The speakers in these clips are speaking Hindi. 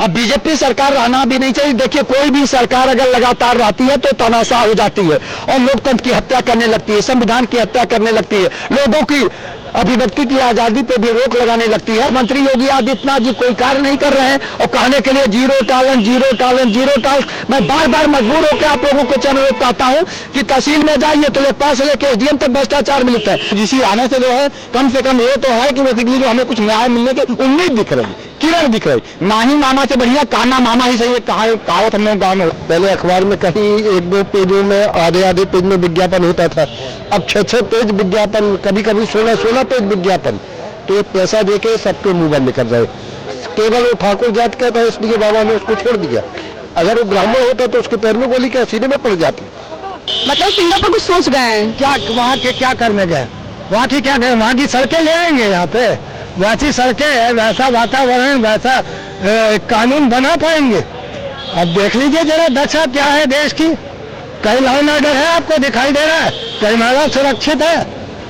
अब बीजेपी सरकार रहना भी नहीं चाहिए। देखिए, कोई भी सरकार अगर लगातार रहती है तो तनाशाह हो जाती है और लोकतंत्र की हत्या करने लगती है, संविधान की हत्या करने लगती है, लोगों की अभिव्यक्ति की आजादी पे भी रोक लगाने लगती है। मंत्री योगी आदित्यनाथ जी कोई कार्य नहीं कर रहे हैं और कहने के लिए zero tolerance, zero tolerance, zero tolerance. मैं बार बार मजबूर होकर आप लोगों को चैनल पर कहता हूं कि तहसील में जाइए तो लेखपाल से लेकर एसडीएम तक भ्रष्टाचार मिलता है। जिसी आने से जो है कम से कम ये तो है कि बेसिकली जो हमें कुछ न्याय मिलने की उम्मीद दिख रही, किरण दिख रही। ना ही मामा से बढ़िया काना मामा ही सही। कहावत हमने गाँव में पहले अखबार में कहीं 1-2 पेजों में आधे पेज में विज्ञापन होता था, अब 6-6 पेज विज्ञापन, कभी कभी 16-16 पेज विज्ञापन। तो पैसा देके सबके मुंह बंद कर रहे। केवल वो ठाकुर जात का था इसलिए बाबा ने उसको छोड़ दिया। अगर वो ब्राह्मण होता तो उसके पैर में गोली क्या सीने में पड़ जाती। मतलब सिंगापुर कुछ सोच गए हैं क्या वहाँ के क्या करने गए? वहाँ की क्या वहाँ की सड़कें ले आएंगे, यहाँ पे वैसी सड़कें है, वैसा वातावरण, वैसा कानून बना पाएंगे? अब देख लीजिए जरा दशा क्या है देश की। कहीं लॉ एंड ऑर्डर है आपको दिखाई दे रहा है, कहीं महिला सुरक्षित है,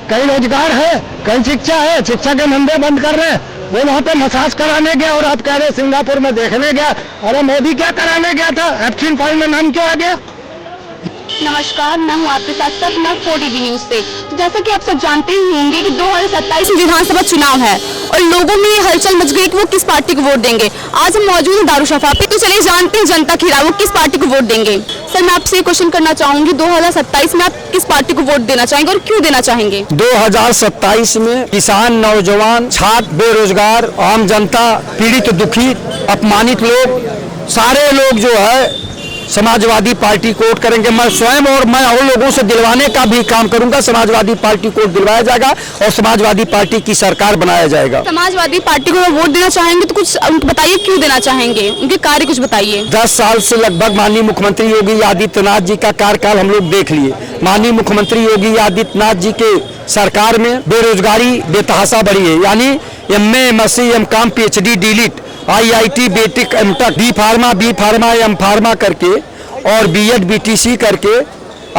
कहीं रोजगार है, कहीं शिक्षा है, शिक्षा के धंधे बंद कर रहे हैं। वो वहाँ पे मसाज कराने गया और आप कह रहे सिंगापुर में देखने गया। अरे मोदी क्या कराने गया था? एब्सेंट फाइल में नाम क्यों आ गया? नमस्कार, मैं हूँ आपके साथ सपना 4TV न्यूज से। तो जैसा कि आप सब जानते ही होंगे कि 2027 में विधानसभा चुनाव है और लोगों में ये हलचल मच गई कि वो किस पार्टी को वोट देंगे। आज हम मौजूद हैं दारुशफा पे, तो चलिए जानते हैं जनता की राय, वो किस पार्टी को वोट देंगे। सर, मैं आपसे क्वेश्चन करना चाहूंगी, 2027 में आप किस पार्टी को वोट देना चाहेंगे और क्यों देना चाहेंगे? 2027 में किसान, नौजवान, छात्र, बेरोजगार, आम जनता, पीड़ित, दुखी, अपमानित लोग, सारे लोग जो है समाजवादी पार्टी को वोट करेंगे। मैं स्वयं और मैं और लोगों से दिलवाने का भी काम करूंगा। समाजवादी पार्टी को दिलवाया जाएगा और समाजवादी पार्टी की सरकार बनाया जाएगा। समाजवादी पार्टी को वोट देना चाहेंगे तो कुछ बताइए, क्यों देना चाहेंगे, उनके कार्य कुछ बताइए। 10 साल से लगभग माननीय मुख्यमंत्री योगी आदित्यनाथ जी का कार्यकाल हम लोग देख लिए। माननीय मुख्यमंत्री योगी आदित्यनाथ जी के सरकार में बेरोजगारी बेतहाशा बढ़ी है, यानी MA, MSc, MCom, PhD, DLIT, IIT, BTech, MTech, B pharma, M pharma करके और BEd, BTC करके,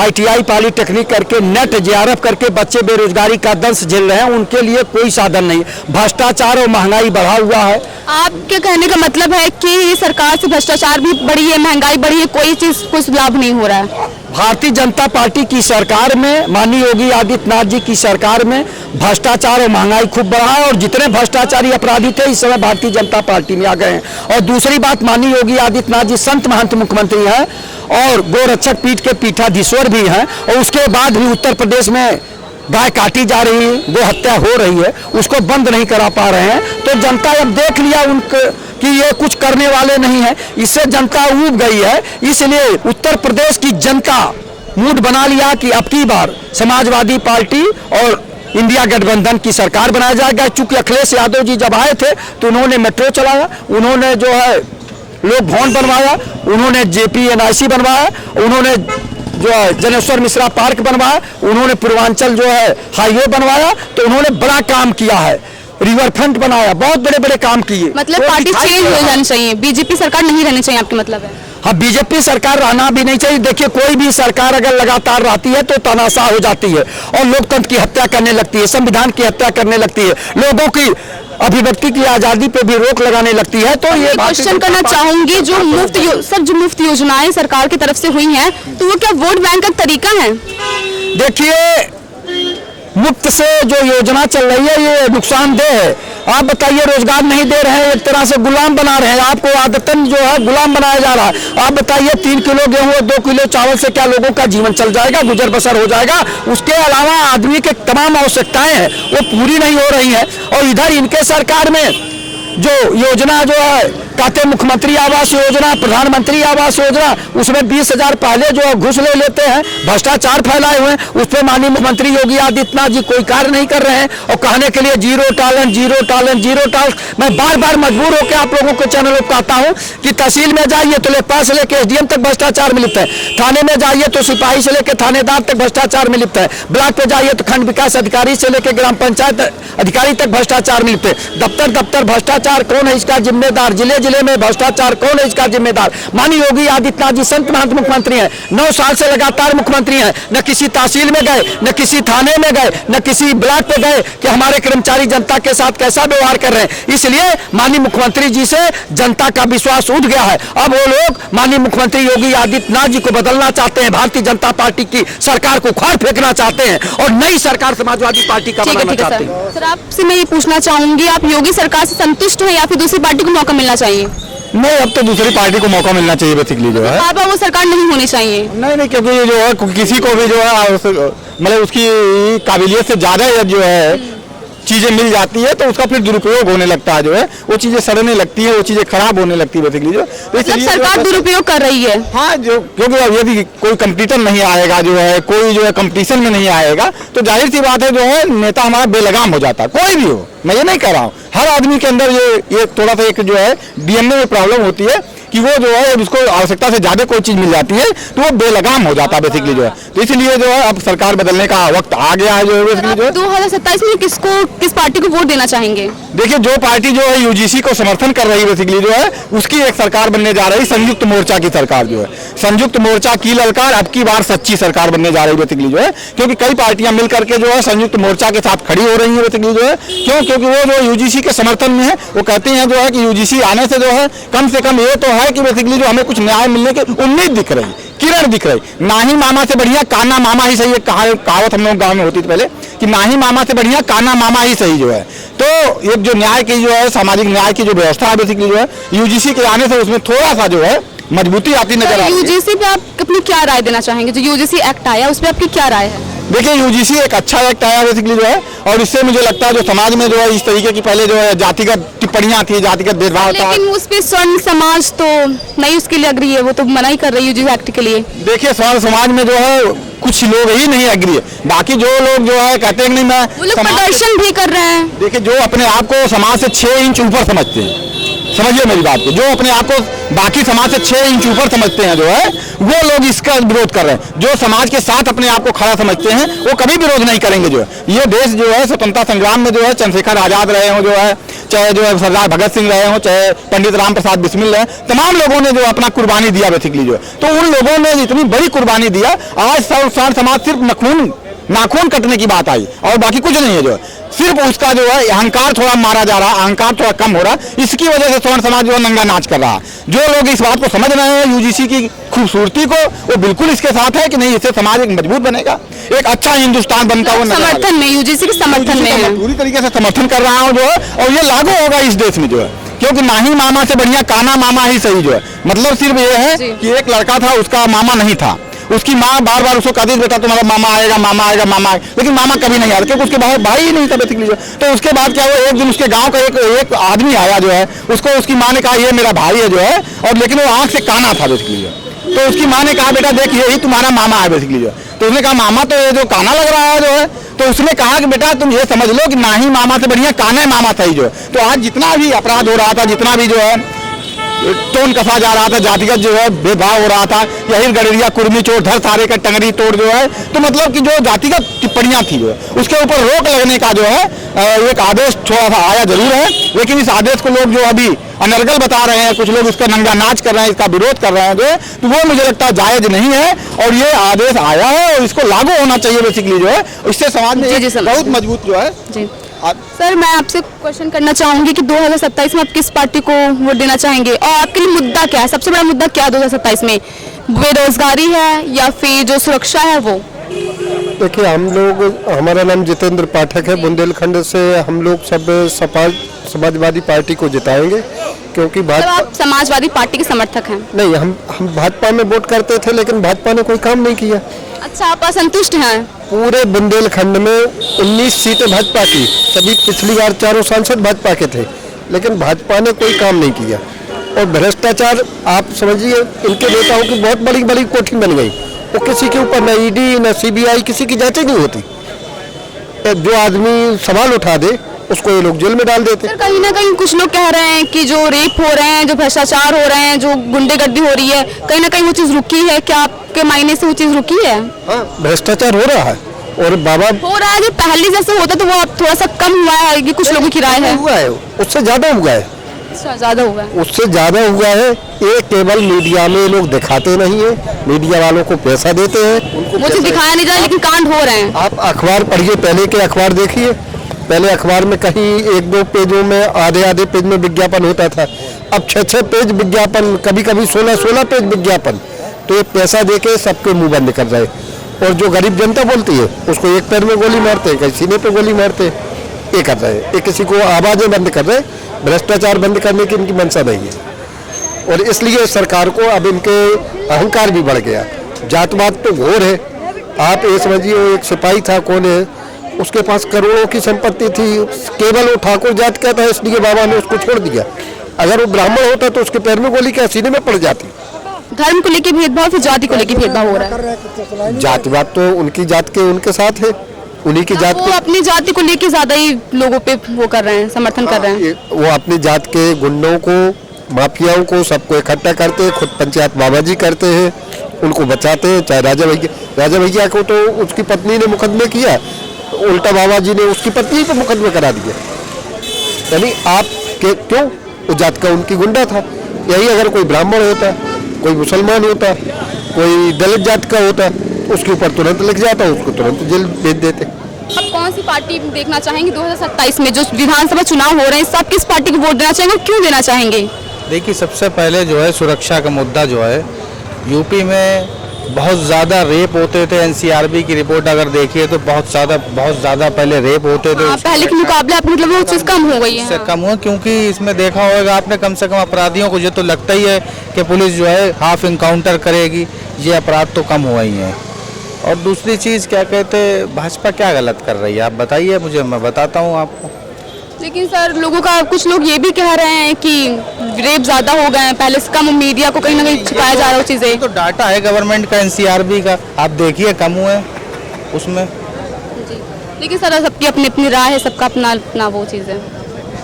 ITI, पॉलिटेक्निक करके, नेट, JRF करके बच्चे बेरोजगारी का दंश झेल रहे हैं। उनके लिए कोई साधन नहीं। भ्रष्टाचार और महंगाई बढ़ा हुआ है। आपके कहने का मतलब है कि ये सरकार से भ्रष्टाचार भी बढ़ी है, महंगाई बढ़ी है, कोई चीज कुछ लाभ नहीं हो रहा है। भारतीय जनता पार्टी की सरकार में, माननीय योगी आदित्यनाथ जी की सरकार में भ्रष्टाचार और महंगाई खूब बढ़ा है और जितने भ्रष्टाचारी अपराधी थे इस समय भारतीय जनता पार्टी में आ गए हैं। और दूसरी बात, माननीय योगी आदित्यनाथ जी संत महंत मुख्यमंत्री हैं और गोरक्षक पीठ के पीठाधीश्वर भी हैं और उसके बाद भी उत्तर प्रदेश में गाय काटी जा रही है, गो हत्या हो रही है, उसको बंद नहीं करा पा रहे हैं। तो जनता अब देख लिया उनके कि ये कुछ करने वाले नहीं है, इससे जनता ऊब गई है। इसलिए उत्तर प्रदेश की जनता मूड बना लिया कि अब की बार समाजवादी पार्टी और इंडिया गठबंधन की सरकार बनाया जाएगा। चूंकि अखिलेश यादव जी जब आए थे तो उन्होंने मेट्रो चलाया, उन्होंने जो है लोक भवन बनवाया, उन्होंने JPNIC बनवाया, उन्होंने जो है जनेश्वर मिश्रा पार्क बनवाया, उन्होंने पूर्वांचल जो है हाईवे बनवाया। तो उन्होंने बड़ा काम किया है, रिवर फ्रंट बनाया, बहुत बड़े बड़े काम किए। मतलब पार्टी चेंज हो जानी चाहिए, बीजेपी सरकार नहीं रहनी चाहिए, आपका मतलब है? हाँ, बीजेपी सरकार रहना भी नहीं चाहिए। देखिए, कोई भी सरकार अगर लगातार रहती है तो तनाशाह हो जाती है और लोकतंत्र की हत्या करने लगती है, संविधान की हत्या करने लगती है, लोगों की अभिव्यक्ति की आजादी पे भी रोक लगाने लगती है। तो ये क्वेश्चन करना चाहूंगी, जो मुफ्त योजनाएं सरकार की तरफ से हुई हैं, तो वो क्या वोट बैंक का तरीका है? देखिए, मुफ्त से जो योजना चल रही है ये नुकसानदेह है। आप बताइए, रोजगार नहीं दे रहे हैं, एक तरह से गुलाम बना रहे हैं आपको, आदतन जो है गुलाम बनाया जा रहा है। आप बताइए, 3 किलो गेहूं और 2 किलो चावल से क्या लोगों का जीवन चल जाएगा, गुजर बसर हो जाएगा? उसके अलावा आदमी के तमाम आवश्यकताएं हैं वो पूरी नहीं हो रही हैं। और इधर इनके सरकार में जो योजना जो है कहते मुख्यमंत्री आवास योजना, प्रधानमंत्री आवास योजना, उसमें 20,000 पहले जो घुस ले लेते हैं, भ्रष्टाचार फैलाए हुए हैं। उस पर माननीय मुख्यमंत्री योगी आदित्यनाथ जी कोई कार्य नहीं कर रहे हैं और कहने के लिए zero tolerance, zero tolerance, zero tolerance. मैं बार बार मजबूर होकर आप लोगों को चैनल पर कहता हूं कि तहसील में जाइए तो लेखपाल से लेकर SDM तक भ्रष्टाचार में लिप्त है, थाने में जाइए तो सिपाही से लेकर थानेदार तक भ्रष्टाचार में लिप्त है, ब्लॉक पे जाइए तो खंड विकास अधिकारी से लेकर ग्राम पंचायत अधिकारी तक भ्रष्टाचार में लिप्त है। दफ्तर दफ्तर भ्रष्टाचार, कौन है इसका जिम्मेदार? जिले जिले में भ्रष्टाचार, कौन है इसका जिम्मेदार? माननीय योगी आदित्यनाथ जी संत महंत मुख्यमंत्री हैं, 9 साल से लगातार मुख्यमंत्री हैं, न किसी तहसील में गए, न किसी थाने में गए, न किसी ब्लॉक पे गए कि हमारे कर्मचारी जनता के साथ कैसा व्यवहार कर रहे हैं। इसलिए माननीय मुख्यमंत्री जी से जनता का विश्वास उठ गया है। अब वो लोग माननीय मुख्यमंत्री योगी आदित्यनाथ जी को बदलना चाहते हैं, भारतीय जनता पार्टी की सरकार को उखाड़ फेंकना चाहते हैं और नई सरकार समाजवादी पार्टी का बनाना चाहते हैं। सर आपसे मैं ये पूछना चाहूंगी, आप योगी सरकार से संतुष्ट हैं या फिर दूसरी पार्टी को मौका मिलना चाहिए? नहीं, अब तो दूसरी पार्टी को मौका मिलना चाहिए बेसिकली जो है। बार-बार वो सरकार नहीं होनी चाहिए? नहीं, क्योंकि जो है किसी को भी जो है मतलब उसकी काबिलियत से ज्यादा जो है चीजें मिल जाती है तो उसका फिर दुरुपयोग होने लगता है, जो है वो चीजें सड़ने लगती है, वो चीजें खराब होने लगती है बेसिकली जो। तो मतलब सरकार दुरुपयोग कर रही है? हाँ, जो क्योंकि अब यदि कोई कंपटीटर नहीं आएगा, जो है कोई जो है कंपटीशन में नहीं आएगा, तो जाहिर सी बात है जो है नेता हमारा बेलगाम हो जाता है। कोई भी हो, मैं ये नहीं कह रहा हूँ, हर आदमी के अंदर ये थोड़ा सा एक जो है डीएनए में प्रॉब्लम होती है कि वो जो है उसको आवश्यकता से ज्यादा कोई चीज मिल जाती है तो वो बेलगाम हो जाता है बेसिकली जो है। तो इसलिए जो है अब सरकार बदलने का वक्त आ गया है जो है बेसिकली जो है। 2027 में किस पार्टी को वोट देना चाहेंगे? देखिए, जो पार्टी जो है यूजीसी को समर्थन कर रही है बेसिकली जो है उसकी एक सरकार बनने जा रही है, संयुक्त मोर्चा की सरकार जो है। संयुक्त मोर्चा की ललकार अब की बार सच्ची सरकार बनने जा रही है बेसिकली जो है, क्योंकि कई पार्टियां मिल करके जो है संयुक्त मोर्चा के साथ खड़ी हो रही है बेसिकली जो है। क्यों? क्योंकि वो जो यूजीसी के समर्थन में है, वो कहते हैं जो है कि यूजीसी आने से जो है कम से कम ये तो है कि बेसिकली जो हमें कुछ न्याय मिलने की उम्मीद दिख रही, किरण दिख रही। नाही मामा से बढ़िया काना मामा ही सही, एक कहावत हम लोग गांव में होती थी पहले कि नाही मामा से बढ़िया काना मामा ही सही जो है। तो एक जो न्याय की जो है सामाजिक न्याय की जो व्यवस्था है बेसिकली जो है यूजीसी के आने से उसमें थोड़ा सा जो है मजबूती आती नजर आ रही है। यूजीसी पे आप अपनी क्या राय देना चाहेंगे? जो यूजीसी एक्ट आया उस पर आपकी क्या राय है? देखिए, यूजीसी एक अच्छा एक्ट आया बेसिकली जो है, और इससे मुझे लगता है जो समाज में जो है इस तरीके की पहले जो है जातिगत टिप्पणियां थी, जातिगत भेदभाव था। लेकिन उस पे स्वर्ण समाज तो नहीं उसके लिए अग्री है, वो तो मना ही कर रही है यूजीसी एक्ट के लिए। देखिए, स्वर्ण समाज में जो है कुछ लोग ही नहीं एग्री है, बाकी जो लोग जो है कहते हैं नहीं मैं वो लोग प्रदर्शन भी कर रहे हैं। देखिए, जो अपने आप को समाज से 6 इंच ऊपर समझते हैं, समझिए मेरी बात को, जो अपने आप को बाकी समाज से 6 इंच ऊपर समझते हैं जो है वो लोग इसका विरोध कर रहे हैं। जो समाज के साथ अपने आप को खड़ा समझते हैं वो कभी विरोध नहीं करेंगे जो है। ये देश जो है स्वतंत्रता संग्राम में जो है चंद्रशेखर आजाद रहे हो जो है, चाहे जो है सरदार भगत सिंह रहे हो, चाहे पंडित राम प्रसाद बिस्मिल रहे, तमाम लोगों ने जो अपना कुर्बानी दिया बेसिकली जो है। तो उन लोगों ने इतनी बड़ी कुर्बानी दिया, आज सर्वसाधारण समाज सिर्फ नाखून कटने की बात आई और बाकी कुछ नहीं है जो है। सिर्फ उसका जो है अहंकार थोड़ा मारा जा रहा है, अहंकार थोड़ा कम हो रहा है, इसकी वजह से स्वर्ण समाज जो है नंगा नाच कर रहा है। जो लोग इस बात को समझ रहे हैं यूजीसी की खूबसूरती को, वो बिल्कुल इसके साथ है कि नहीं, इससे समाज एक मजबूत बनेगा, एक अच्छा हिंदुस्तान बनता हुआ समर्थन में, यूजीसी के समर्थन में पूरी तरीके से समर्थन कर रहा हूँ जो है, और ये लागू होगा इस देश में जो है, क्योंकि नाही मामा से बढ़िया काना मामा ही सही जो है। मतलब सिर्फ ये है कि एक लड़का था, उसका मामा नहीं था, उसकी माँ बार बार उसको कहती बेटा तुम्हारा मामा आएगा मामा आएगा मामा आएगा, लेकिन मामा कभी नहीं आया क्योंकि उसके भाई ही नहीं था बेसिकली। तो उसके बाद क्या हुआ, एक दिन उसके गांव का एक आदमी आया जो है, उसको उसकी माँ ने कहा ये मेरा भाई है जो है, और लेकिन वो आंख से काना था बेसिकली जो। तो उसकी माँ ने कहा बेटा देख यही तुम्हारा मामा है बेसिकली जो। तो उसने कहा मामा तो ये जो काना लग रहा है जो है, तो उसने कहा कि बेटा तुम ये समझ लो कि नाही मामा से बढ़िया काना मामा सही जो है। तो आज जितना भी अपराध हो रहा था, जितना भी जो है टोन कसा जा रहा था, जातिगत जो है भेदभाव हो रहा था, यही गडरिया कुर्मी चोर धर सारे का टंगरी तोड़ जो है, तो मतलब कि जो जातिगत टिप्पणियां थी जो है उसके ऊपर रोक लगने का जो है एक आदेश थोड़ा सा आया जरूर है, लेकिन इस आदेश को लोग जो अभी अनर्गल बता रहे हैं, कुछ लोग इसका नंगा नाच कर रहे हैं, इसका विरोध कर रहे हैं जो है, तो वो मुझे लगता है जायज नहीं है। और ये आदेश आया है और इसको लागू होना चाहिए बेसिकली जो है, इससे समाज में बहुत मजबूत जो है। सर मैं आपसे क्वेश्चन करना चाहूंगी कि 2027 में आप किस पार्टी को वोट देना चाहेंगे और आपके लिए मुद्दा क्या है, सबसे बड़ा मुद्दा क्या है 2027 में? बेरोजगारी है या फिर जो सुरक्षा है वो? देखिए, हम लोग, हमारा नाम जितेंद्र पाठक है, बुंदेलखंड से हम लोग सब समाजवादी पार्टी को जिताएंगे, क्योंकि मतलब आप समाजवादी पार्टी के समर्थक हैं? नहीं, हम भाजपा में वोट करते थे, लेकिन भाजपा ने कोई काम नहीं किया। अच्छा, आप असंतुष्ट हैं? पूरे बुंदेलखंड में 19 सीटें भाजपा की, सभी पिछली बार चारों सांसद भाजपा के थे, लेकिन भाजपा ने कोई काम नहीं किया। और भ्रष्टाचार, आप समझिए इनके नेताओं की बहुत बड़ी बड़ी कोठी बन गई, वो किसी के ऊपर न ईडी न सीबीआई किसी की जांच नहीं होती। जो आदमी सवाल उठा दे उसको ये लोग जेल में डाल देते। सर कहीं ना कहीं कुछ लोग कह रहे हैं कि जो रेप हो रहे हैं, जो भ्रष्टाचार हो रहे हैं, जो गुंडेगर्दी हो रही है, कहीं ना कहीं वो चीज रुकी है। क्या आपके मायने से वो चीज रुकी है? हाँ, भ्रष्टाचार हो रहा है और बाबा हो रहा है, जो पहले जैसे होता तो वो अब थोड़ा सा कम हुआ है कि कुछ लोगों की राय है? हुआ है, उससे ज्यादा हुआ है। अच्छा, ज्यादा हुआ है। उससे ज़्यादा हुआ है। ये केवल मीडिया में लोग दिखाते नहीं है, मीडिया वालों को पैसा देते हैं, उनको मुझे पैसा- दिखाया नहीं जा रहा लेकिन कांड हो रहे हैं। आप अखबार पढ़िए, पहले के अखबार देखिए। पहले अखबार में कहीं 1-2 पेजों में आधे पेज में विज्ञापन होता था, अब 6-6 पेज विज्ञापन, कभी कभी 16-16 पेज विज्ञापन। तो ये पैसा देके सबके मुंह बंद कर जाए। और जो गरीब जनता बोलती है उसको एक पैर में गोली मारते हैं, कहीं सीने पे गोली मारते हैं, ये कर रहे हैं। ये किसी को आवाज़ें बंद कर रहे हैं, भ्रष्टाचार बंद करने की इनकी मंशा नहीं है। और इसलिए सरकार को अब इनके अहंकार भी बढ़ गया। जातवाद तो घोर है। आप ये समझिए, वो एक सिपाही था, कौन है, उसके पास करोड़ों की संपत्ति थी, केवल वो ठाकुर जात का था, इसलिए बाबा ने उसको छोड़ दिया। अगर वो ब्राह्मण होता तो उसके पैर में गोली क्या सीने में पड़ जाती। धर्म को लेके भेदभाव, फिर जाति को लेके भेदभाव हो रहा है। जातिवाद तो उनकी जात के उनके साथ है, उन्हीं की जात वो अपनी जाति को लेके ज्यादा ही लोगों पे वो कर रहे हैं, समर्थन कर रहे हैं। वो अपनी जात के गुंडों को, माफियाओं को, सबको इकट्ठा करते हैं। खुद पंचायत बाबा जी करते हैं, उनको बचाते हैं। चाहे राजा भैया को तो उसकी पत्नी ने मुकदमे किया, उल्टा बाबा जी ने उसकी पत्नी पर मुकदमे करा दिए। यानी आप क्यों, वो जात का उनकी गुंडा था। यही अगर कोई ब्राह्मण होता, कोई मुसलमान होता, कोई दलित जात का होता, उसके ऊपर तुरंत लिख जाता, उसको तुरंत जेल भेज देते। अब कौन सी पार्टी देखना चाहेंगे 2027 में जो विधानसभा चुनाव हो रहे हैं, सब किस पार्टी को वोट देना चाहेंगे और क्यों देना चाहेंगे? देखिए, सबसे पहले जो है सुरक्षा का मुद्दा जो है, यूपी में बहुत ज़्यादा रेप होते थे। एनसीआरबी की रिपोर्ट अगर देखिए तो बहुत ज़्यादा पहले रेप होते थे। पहले के मुकाबले आप मतलब वो चीज़ कम हो गई है। इससे कम हुआ, क्योंकि इसमें देखा होगा आपने, कम से कम अपराधियों को ये तो लगता ही है कि पुलिस जो है हाफ इनकाउंटर करेगी, ये अपराध तो कम हुआ ही है। और दूसरी चीज़ क्या कहते, भाजपा क्या गलत कर रही है आप बताइए मुझे, मैं बताता हूँ आपको। लेकिन सर लोगों का, कुछ लोग ये भी कह रहे हैं कि रेप ज्यादा हो गए हैं, पहले से कम, मीडिया को कहीं ना कहीं छुपाया जा रहा है चीजें। तो डाटा है गवर्नमेंट का, एनसीआरबी का, आप देखिए कम हुए उसमें। लेकिन सर सबकी अपनी अपनी राय है, सबका अपना अपना वो चीज़ है।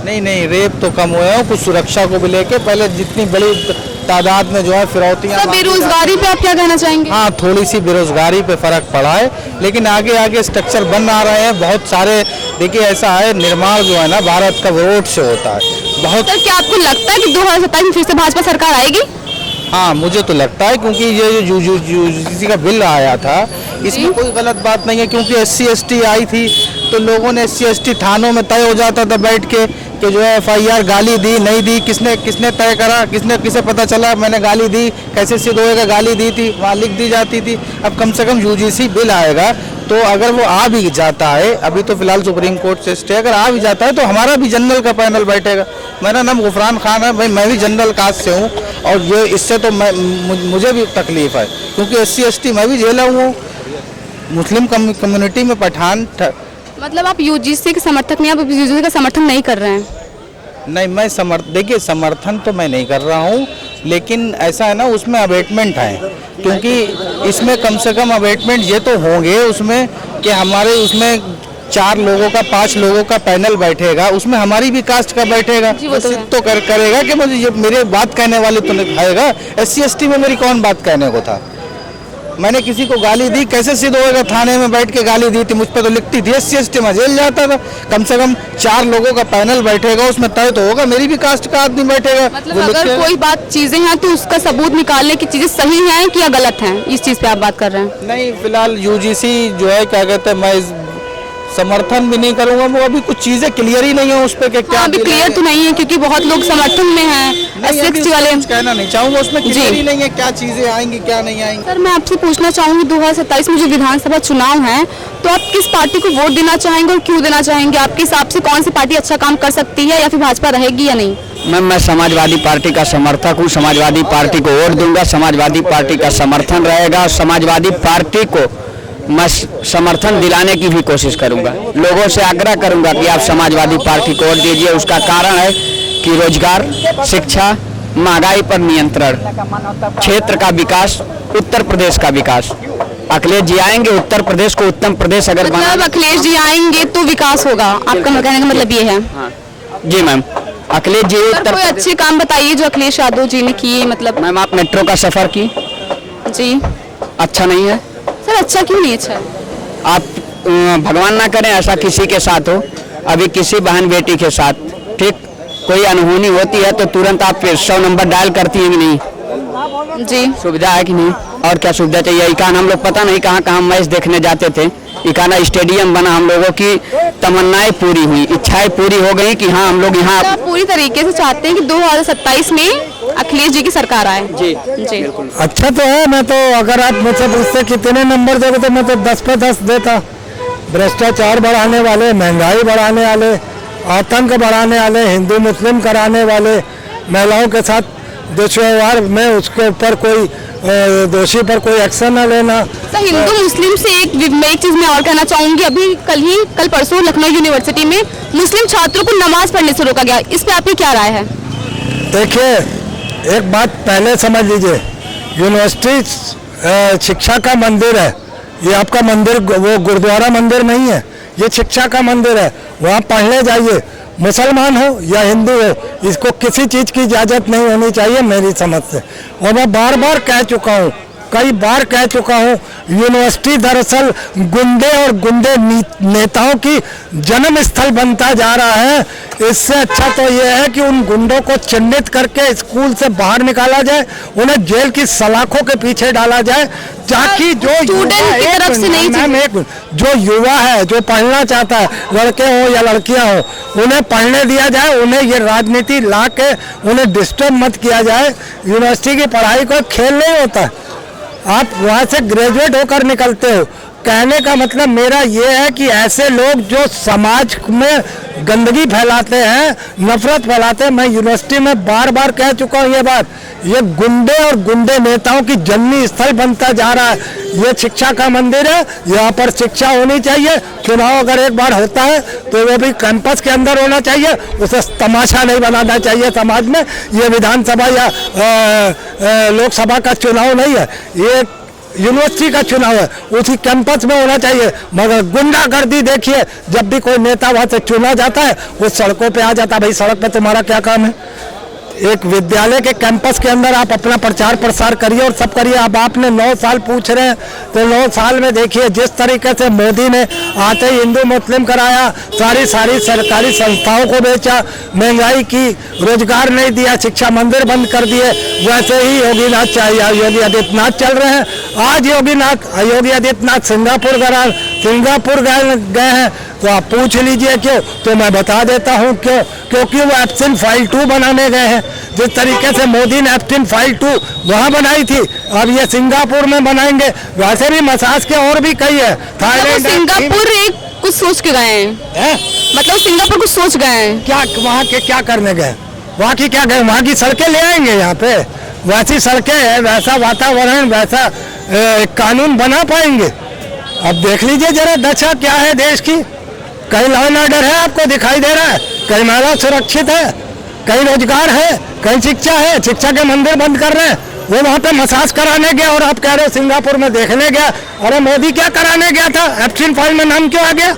नहीं, रेप तो कम हुए हैं, कुछ सुरक्षा को भी लेके। पहले जितनी बड़ी तादाद में जो है फिरौतियाँ, सर बेरोजगारी पे आप क्या कहना चाहेंगे? हाँ, थोड़ी सी बेरोजगारी पे फर्क पड़ा है, लेकिन आगे स्ट्रक्चर बन आ रहे हैं बहुत सारे। देखिए, ऐसा है, निर्माण जो है ना भारत का वोट से होता है बहुत। सर क्या आपको लगता है कि 2027 में फिर से भाजपा सरकार आएगी? हाँ, मुझे तो लगता है, क्योंकि ये जो यूजीसी का बिल आया था, इसमें कोई गलत बात नहीं है। क्योंकि SC/ST आई थी तो लोगों ने SC/ST थानों में तय हो जाता था बैठ के कि जो है FIR गाली दी नहीं दी, किसने तय करा, किसे पता चला मैंने गाली दी, कैसे सिद्ध होएगा गाली दी थी, वहाँ लिख दी जाती थी। अब कम से कम UGC बिल आएगा तो अगर वो आ भी जाता है, अभी तो फिलहाल सुप्रीम कोर्ट से स्टे, अगर आ भी जाता है तो हमारा भी जनरल का पैनल बैठेगा। मेरा नाम गुफरान खान है भाई, मैं भी जनरल कास्ट से हूँ, और ये इससे तो मुझे भी तकलीफ है, क्योंकि SC/ST मैं भी झेला हूँ, मुस्लिम कम्युनिटी में पठान। मतलब आप UGC के समर्थक नहीं, आप UGC का समर्थन नहीं कर रहे हैं? नहीं, मैं देखिए, समर्थन तो मैं नहीं कर रहा हूँ, लेकिन ऐसा है ना, उसमें अबेटमेंट है, क्योंकि इसमें कम से कम अबेटमेंट ये तो होंगे उसमें कि हमारे उसमें 4 लोगों का 5 लोगों का पैनल बैठेगा, उसमें हमारी भी कास्ट का बैठेगा, तो करेगा कि मुझे ये मेरे बात कहने वाले तो नहीं आएगा। SC/ST में मेरी कौन बात कहने को था? मैंने किसी को गाली दी, कैसे सिद्ध होएगा? थाने में बैठ के गाली दी थी, मुझ पर तो लिखती थी SC/ST में जेल जाता था। कम से कम 4 लोगों का पैनल बैठेगा, उसमें तय तो होगा, मेरी भी कास्ट का आदमी बैठेगा। मतलब अगर कोई बात चीजें हैं तो उसका सबूत निकालने की चीजें सही हैं कि या गलत हैं, इस चीज पे आप बात कर रहे हैं? नहीं, फिलहाल UGC जो है क्या कहते हैं, मैं समर्थन भी नहीं करूंगा। वो अभी कुछ चीजें क्लियर ही नहीं है उस पर कि क्या अभी क्लियर तो नहीं है, क्योंकि बहुत लोग समर्थन में हैं SC/ST वाले। कहना नहीं चाहूंगा, उसमें क्लियर ही नहीं है क्या चीजें आएंगी क्या नहीं आएंगी। सर मैं आपसे पूछना चाहूंगी 2027 में जो विधानसभा चुनाव है, तो आप किस पार्टी को वोट देना चाहेंगे और क्यों देना चाहेंगे? आपके हिसाब से कौन सी पार्टी अच्छा काम कर सकती है, या फिर भाजपा रहेगी या नहीं? मैं समाजवादी पार्टी का समर्थक हूँ, समाजवादी पार्टी को वोट दूंगा, समाजवादी पार्टी का समर्थन रहेगा, समाजवादी पार्टी को मैं समर्थन दिलाने की भी कोशिश करूंगा। लोगों से आग्रह करूंगा कि आप समाजवादी पार्टी को वोट दीजिए। उसका कारण है कि रोजगार, शिक्षा, महंगाई पर नियंत्रण, क्षेत्र का विकास, उत्तर प्रदेश का विकास। अखिलेश जी आएंगे, उत्तर प्रदेश को उत्तम प्रदेश अगर मतलब अखिलेश जी आएंगे तो विकास होगा, आपका कहने का मतलब ये है? जी मैम, अखिलेश जी सर कोई अच्छे काम बताइए जो अखिलेश यादव जी ने किए। मतलब मैम, आप मेट्रो का सफर की जी, अच्छा नहीं है सर अच्छा क्यों नहीं अच्छा है? आप भगवान ना करें ऐसा किसी के साथ हो, अभी किसी बहन बेटी के साथ, ठीक, कोई अनहोनी होती है तो तुरंत आप 100 नंबर डायल करती हैं कि नहीं? जी सुविधा है कि नहीं? और क्या सुविधा चाहिए? इकान हम लोग पता नहीं कहाँ कहाँ मैच देखने जाते थे, इकाना स्टेडियम बना, हम लोगों की तमन्नाएं पूरी हुई, इच्छाएं पूरी हो गई कि हाँ हम लोग यहाँ। तो आप पूरी तरीके से चाहते हैं कि 2027 में अखिलेश जी की सरकार आए? जी जी अच्छा तो है। मैं तो अगर आप मुझसे पूछते कितने नंबर दोगे तो मैं तो 10 पे 10 देता। भ्रष्टाचार बढ़ाने वाले, महंगाई बढ़ाने वाले, आतंक बढ़ाने वाले, हिंदू मुस्लिम कराने वाले, महिलाओं के साथ दुष्व्यवहार में उसके ऊपर कोई दोषी पर कोई एक्शन न लेना। तो हिंदू मुस्लिम से एक चीज मैं और कहना चाहूंगी, अभी कल परसों लखनऊ यूनिवर्सिटी में मुस्लिम छात्रों को नमाज पढ़ने से रोका गया, इस पे आपकी क्या राय है? देखिए, एक बात पहले समझ लीजिए, यूनिवर्सिटी शिक्षा का मंदिर है। ये आपका मंदिर वो गुरुद्वारा मंदिर नहीं है, ये शिक्षा का मंदिर है। वहाँ पढ़ने जाइए, मुसलमान हो या हिंदू हो, इसको किसी चीज़ की इजाज़त नहीं होनी चाहिए मेरी समझ से। और मैं बार बार कह चुका हूँ, कई बार कह चुका हूँ, यूनिवर्सिटी दरअसल गुंडे और गुंडे नेताओं की जन्म स्थल बनता जा रहा है। इससे अच्छा तो यह है कि उन गुंडों को चिन्हित करके स्कूल से बाहर निकाला जाए, उन्हें जेल की सलाखों के पीछे डाला जाए, ताकि जो जो युवा है, जो पढ़ना चाहता है, लड़के हो या लड़कियां हो, उन्हें पढ़ने दिया जाए। उन्हें ये राजनीति ला के उन्हें डिस्टर्ब मत किया जाए। यूनिवर्सिटी की पढ़ाई कोई खेल नहीं होता। आप वहाँ से ग्रेजुएट होकर निकलते हो। कहने का मतलब मेरा ये है कि ऐसे लोग जो समाज में गंदगी फैलाते हैं, नफरत फैलाते हैं, मैं यूनिवर्सिटी में बार बार कह चुका हूँ ये बात, ये गुंडे और गुंडे नेताओं की जन्मी स्थल बनता जा रहा है। ये शिक्षा का मंदिर है, यहाँ पर शिक्षा होनी चाहिए। चुनाव अगर एक बार होता है तो वो भी कैंपस के अंदर होना चाहिए, उसे तमाशा नहीं बनाना चाहिए समाज में। ये विधानसभा या लोकसभा का चुनाव नहीं है, ये यूनिवर्सिटी का चुनाव है, उसी कैंपस में होना चाहिए। मगर गुंडागर्दी देखिए, जब भी कोई नेता वहाँ से चुना जाता है वो सड़कों पे आ जाता है। भाई सड़क पे तुम्हारा क्या काम है? एक विद्यालय के कैंपस के अंदर आप अपना प्रचार प्रसार करिए और सब करिए। अब आपने 9 साल पूछ रहे हैं तो 9 साल में देखिए जिस तरीके से मोदी ने आते ही हिंदू मुस्लिम कराया, सारी सरकारी संस्थाओं को बेचा, महंगाई की, रोजगार नहीं दिया, शिक्षा मंदिर बंद कर दिए, वैसे ही योगी आदित्यनाथ चल रहे हैं। आज योगी आदित्यनाथ सिंगापुर गए हैं तो आप पूछ लीजिए क्यों, तो मैं बता देता हूं क्यों। क्योंकि वो एप्सिन फाइल 2 बनाने गए हैं। जिस तरीके से मोदी ने एप्सिन फाइल 2 वहां बनाई थी, अब ये सिंगापुर में बनाएंगे। वैसे भी मसाज के और भी कई है, थाईलैंड, सिंगापुर एक कुछ सोच के गए हैं, मतलब सिंगापुर कुछ सोच गए हैं। क्या वहाँ के क्या करने गए? वहाँ की क्या गए? वहाँ की सड़कें ले आएंगे यहाँ पे, वैसी सड़कें है, वैसा वातावरण, वैसा कानून बना पाएंगे? अब देख लीजिए जरा दशा क्या है देश की। कहीं लॉ एंड ऑर्डर है आपको दिखाई दे रहा है? कहीं महिला सुरक्षित है? कहीं रोजगार है? कहीं शिक्षा है? शिक्षा के मंदिर बंद कर रहे हैं। वो वहाँ पे मसाज कराने गया और आप कह रहे हो सिंगापुर में देखने गया। अरे मोदी क्या कराने गया था? एप्सिन फाइल में नाम क्यों आ गया?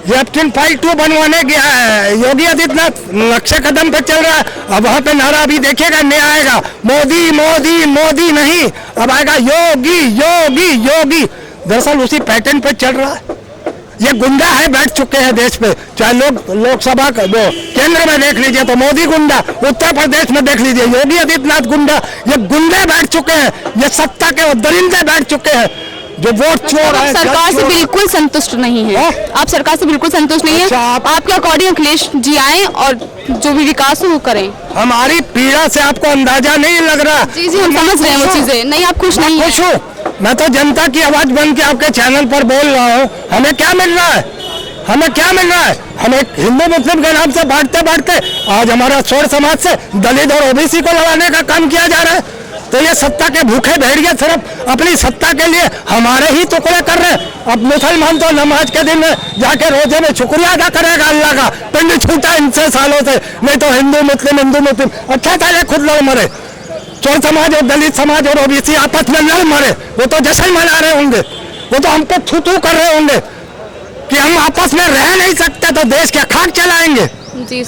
ये एप्सिन फाइल 2 बनवाने गया है। योगी आदित्यनाथ नक्शे कदम पे चल रहा है। अब वहाँ पे नारा अभी देखिएगा नया आएगा, मोदी मोदी मोदी नहीं, अब आएगा योगी योगी योगी। दरअसल उसी पैटर्न पे चल रहा है। ये गुंडा है, बैठ चुके हैं देश पे। चाहे लोकसभा का वो केंद्र में देख लीजिए तो मोदी गुंडा, उत्तर प्रदेश में देख लीजिए योगी आदित्यनाथ गुंडा। ये गुंडे बैठ चुके हैं, ये सत्ता के दरिंदे बैठ चुके हैं जो वोट चोर है। सरकार से बिल्कुल संतुष्ट नहीं है? आप सरकार से बिल्कुल संतुष्ट नहीं है? आपके अकॉर्डिंग अखिलेश जी आए और जो भी विकास हो वो करें। हमारी पीड़ा से आपको अंदाजा नहीं लग रहा? जी हम समझ रहे हैं वो चीजें। नहीं आप खुश नहीं खुश हूँ, मैं तो जनता की आवाज बन के आपके चैनल पर बोल रहा हूँ। हमें क्या मिल रहा है? हमें क्या मिल रहा है? हम एक हिंदू मुस्लिम के नाम से बांटते आज हमारा छोड़ समाज से दलित और ओबीसी को लड़ाने का काम किया जा रहा है। तो ये सत्ता के भूखे भेड़िए सिर्फ अपनी सत्ता के लिए हमारे ही टुकड़े कर रहे हैं। अब मुसलमान तो नमाज के दिन जाके रोजे में शुक्रिया अदा करेगा अल्लाह का, पिंड छूटा इनसे सालों से। नहीं तो हिंदू मुस्लिम अच्छा था ये खुद लोग मरे। चोर समाज और दलित समाज और ओबीसी आपस में लड़ मरे, वो तो जश्न मना रहे होंगे, वो तो हमको छू कर रहे होंगे कि हम आपस में रह नहीं सकते तो देश के खाक चलाएंगे। जी